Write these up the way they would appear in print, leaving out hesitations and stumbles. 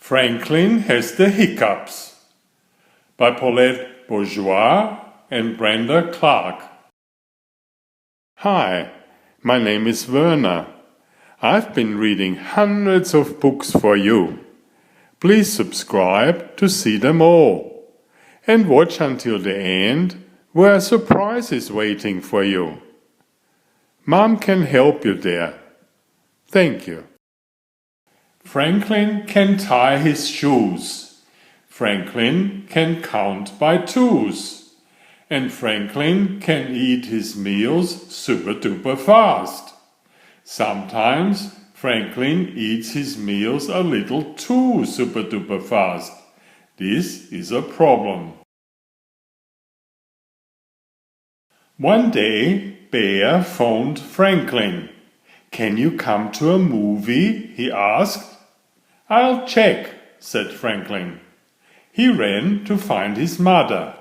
Franklin has the hiccups by Paulette Bourgeois and Brenda Clark. Hi, my name is Werner. I've been reading hundreds of books for you. Please subscribe to see them all. And watch until the end, where a surprise is waiting for you. Mom can help you there. Thank you. Franklin can tie his shoes. Franklin can count by twos. And Franklin can eat his meals super duper fast. Sometimes Franklin eats his meals a little too super duper fast. This is a problem. One day, Bear phoned Franklin. "Can you come to a movie?" he asked. "I'll check," said Franklin. He ran to find his mother.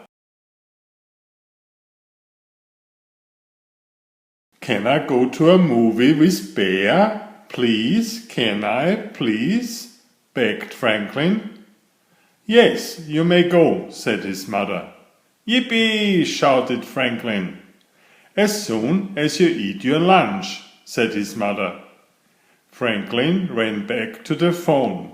"Can I go to a movie with Bear? Please, can I, please?" begged Franklin. "Yes, you may go," said his mother. "Yippee!" shouted Franklin. "As soon as you eat your lunch," said his mother. Franklin ran back to the phone.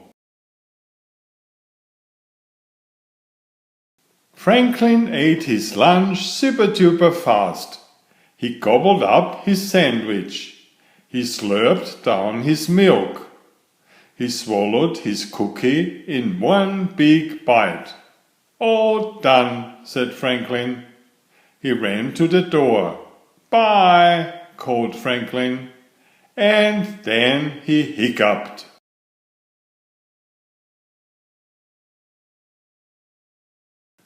Franklin ate his lunch super duper fast. He gobbled up his sandwich. He slurped down his milk. He swallowed his cookie in one big bite. "All done," said Franklin. He ran to the door. "Bye," called Franklin. And then he hiccuped.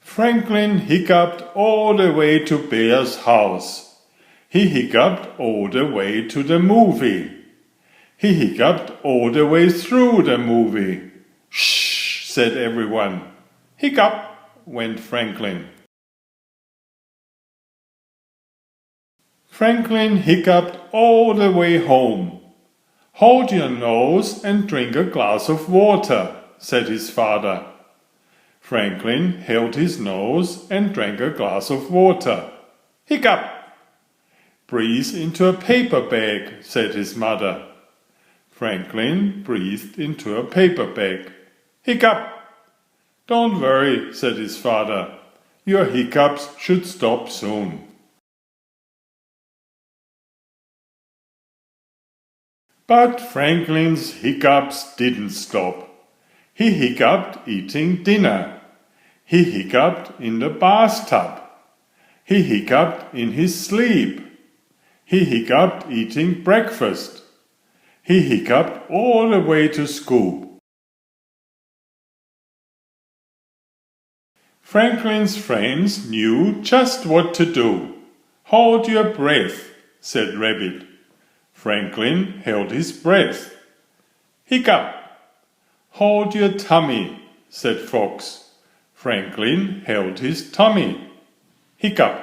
Franklin hiccuped all the way to Bear's house. He hiccuped all the way to the movie. He hiccuped all the way through the movie. "Shh," said everyone. "Hiccup," went Franklin. Franklin hiccuped all the way home. "Hold your nose and drink a glass of water," said his father. Franklin held his nose and drank a glass of water. "Hiccup!" "Breathe into a paper bag," said his mother. Franklin breathed into a paper bag. "Hiccup!" "Don't worry," said his father. "Your hiccups should stop soon." But Franklin's hiccups didn't stop. He hiccuped eating dinner. He hiccuped in the bathtub. He hiccuped in his sleep. He hiccuped eating breakfast. He hiccuped all the way to school. Franklin's friends knew just what to do. "Hold your breath," said Rabbit. Franklin held his breath. "Hiccup!" "Hold your tummy," said Fox. Franklin held his tummy. Hiccup!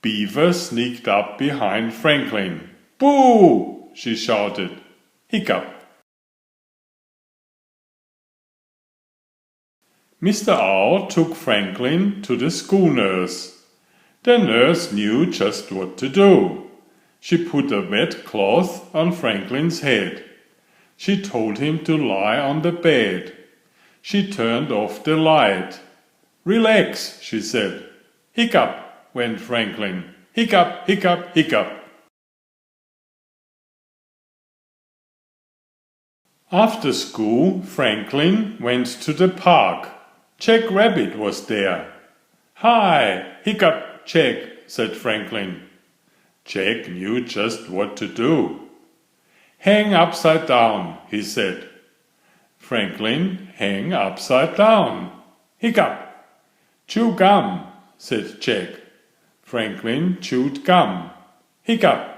Beaver sneaked up behind Franklin. "Boo!" she shouted. Hiccup! Mr. Owl took Franklin to the school nurse. The nurse knew just what to do. She put a wet cloth on Franklin's head. She told him to lie on the bed. She turned off the light. "Relax," she said. "Hiccup," went Franklin. "Hiccup, hiccup, hiccup." After school, Franklin went to the park. Jack Rabbit was there. "Hi, hiccup, Jack," said Franklin. Jack knew just what to do. "Hang upside down," he said. Franklin hang upside down. Hiccup! "Chew gum," said Jack. Franklin chewed gum. Hiccup!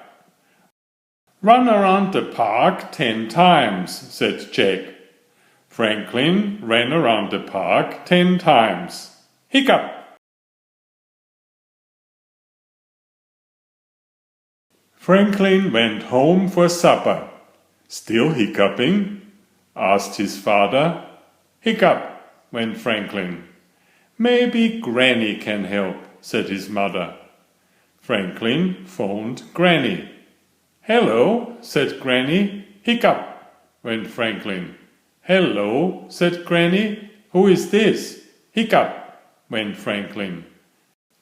"Run around the park 10 times," said Jack. Franklin ran around the park 10 times. Hiccup! Franklin went home for supper. "Still hiccuping?" asked his father. Hiccup, went Franklin. Maybe Granny can help, said his mother. Franklin phoned Granny. Hello, said Granny. Hiccup, went Franklin. Hello, said Granny. Who is this? Hiccup, went Franklin.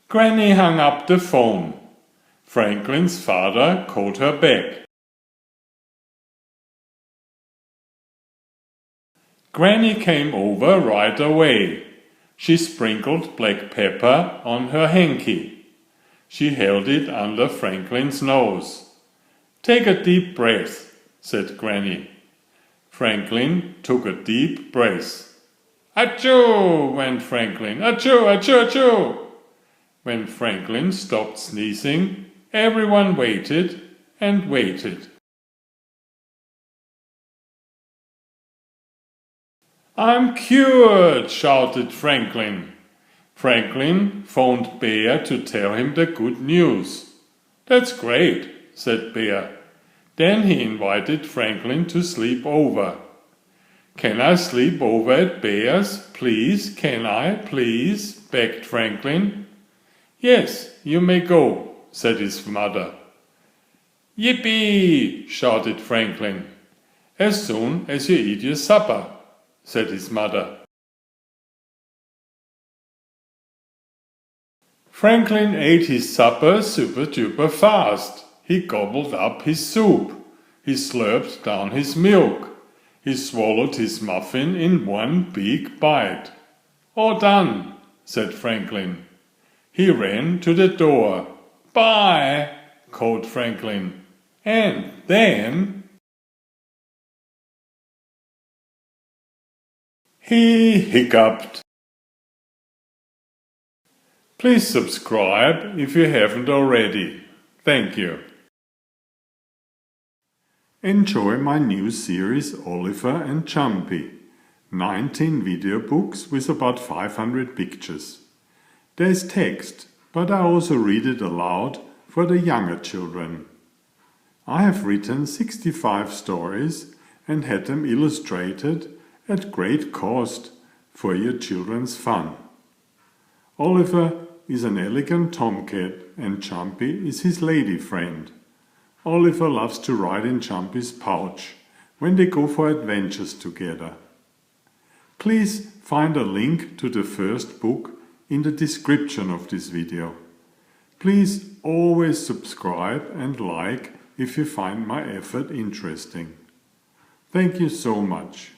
Granny hung up the phone. Franklin's father called her back. Granny came over right away. She sprinkled black pepper on her hanky. She held it under Franklin's nose. Take a deep breath, said Granny. Franklin took a deep breath. Achoo, went Franklin. Achoo, achoo, achoo. When Franklin stopped sneezing, everyone waited and waited. I'm cured, shouted Franklin. Franklin phoned Bear to tell him the good news. That's great, said Bear. Then he invited Franklin to sleep over. Can I sleep over at Bear's, please? Can I, please? Begged Franklin. Yes, you may go, said his mother. Yippee! Shouted Franklin. As soon as you eat your supper, said his mother. Franklin ate his supper super-duper fast. He gobbled up his soup. He slurped down his milk. He swallowed his muffin in one big bite. All done, said Franklin. He ran to the door. Bye, called Franklin. And then he hiccuped. Please subscribe if you haven't already. Thank you. Enjoy my new series Oliver and Jumpy. 19 video books with about 500 pictures. There's text, but I also read it aloud for the younger children. I have written 65 stories and had them illustrated at great cost for your children's fun. Oliver is an elegant tomcat and Jumpy is his lady friend. Oliver loves to ride in Jumpy's pouch when they go for adventures together. Please find a link to the first book in the description of this video. Please always subscribe and like if you find my effort interesting. Thank you so much.